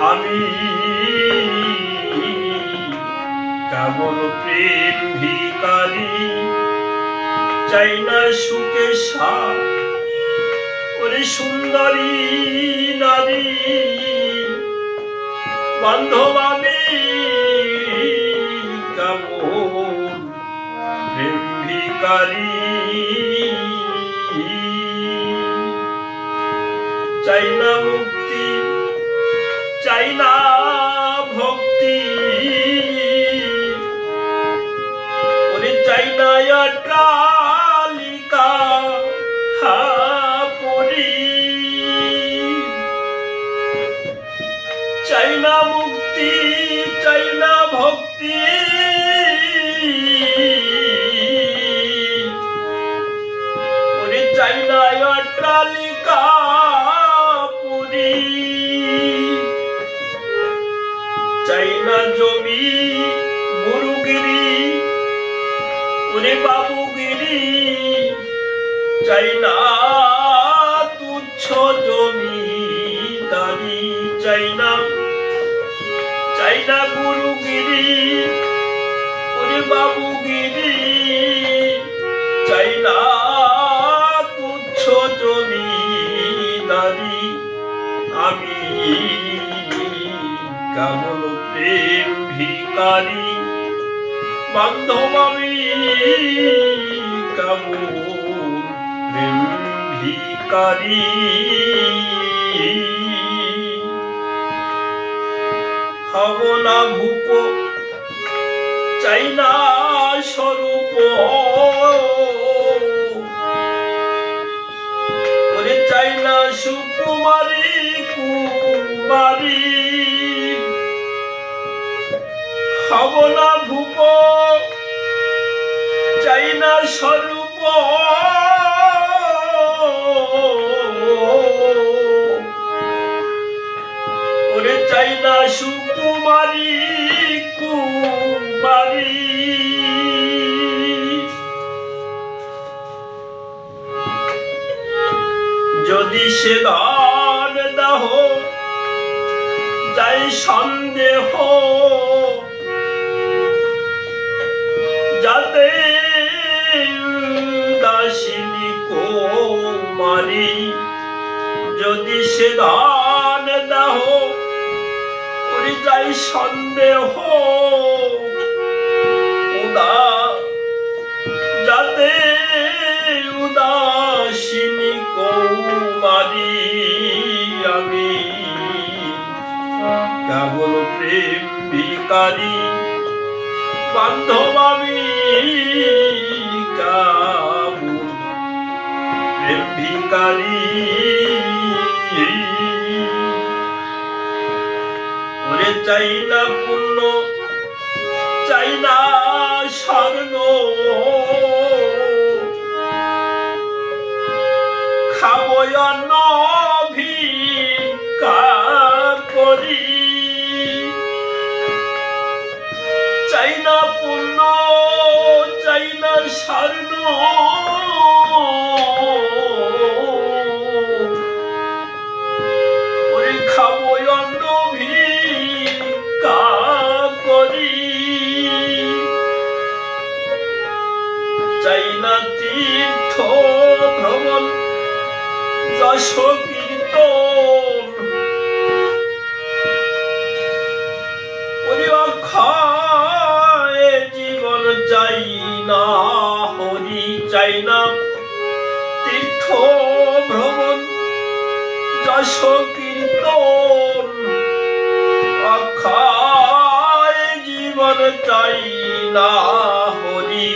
আমি কেবল প্রেম ভিখারি, চাই না সুখে সাথ ওরে সুন্দরী নারী। বান্ধব আমি কেবল প্রেম ভিখারি, চাই না মুক্তি, চাই না ভক্তি, ওরে চাই না অট্টালিকা পুরী, চাই না মুক্তি, চাই না ভক্তি, ওরে চাই না অট্টালিকা পুরী, চাই না জমি গুরুগিরি ওরে বাবুগিরি, চাই না তুচ্ছ জমিদারি, চাই না গুরুগিরি ওরে বাবুগিরি, চাই না তুচ্ছ জমিদারি। আমি কেবল প্রেম ভিখারি, বান্ধব আমি কেবল প্রেম ভিখারি। হব না ভূপ, চাই না স্বরূপ, ওরে চাই না সুকুমারী কুমারী। হব না ভূপ, চাই না স্বরূপ, ওরে চাই না সুকুমারী কুমারী। যদি সে দান দাহ যাই সন্দেহ, যাতে দাসিনী কুমারী, যদি সে দান দাহ ওরে যাই সন্দেহ, যাতে উদাসিনী কুমারী। আমি কেবল প্রেম ভিখারি, বান্ধব আমি কেবল প্রেম ভিখারি। ওরে চাই না পুণ্য, চাই না স্বর্ণ, খাবো অন্ন ভিক্ষা করি, চাই না পুণ্য, চাই না স্বর্ণ, ওরে খাবো অন্ন ভিক্ষা করি, চাই না তীর্থ ভ্রমণ যশ কীর্তন, ওরে অক্ষয় জীবন চাই না হরি, চাই না তীর্থ ভ্রমণ যশ কীর্তন, অক্ষয় জীবন চাই না হরি।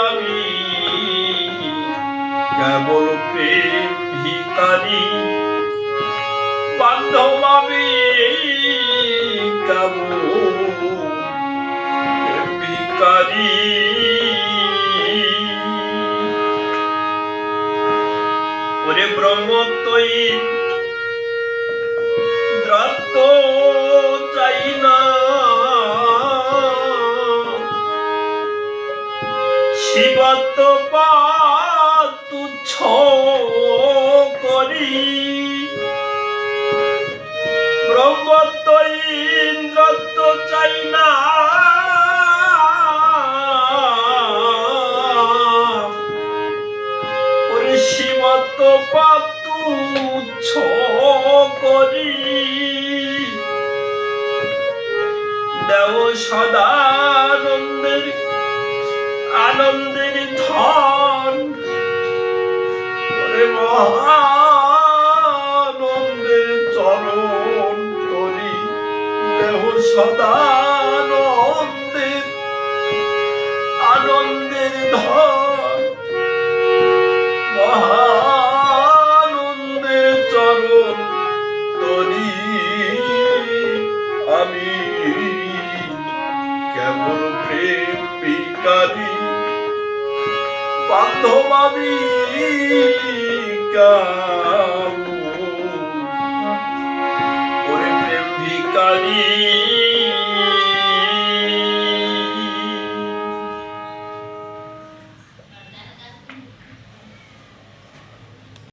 আমি কেবল প্রেম ভিখারি, বান্ধব আমি কেবল প্রেম ভিখারি। ওরে ব্রহ্মত্বই দ্রত্ব চাই না, শিবত্ব তুচ্ছ করি, সম্পদ ইন্দ্রত্ব চাই না, ওরে শিবত্ব পাতুচ্ছ করি দেও সদানন্দের আনন্দের ধন, ওরে মহানন্দের চরণ তরি দেহ সদানন্দের আনন্দের ধন, মহানন্দের চরণ তরি আমি কেবল প্রেম ভিখারি বান্ধব আমি কামু, ওরে প্রেম ভিখারি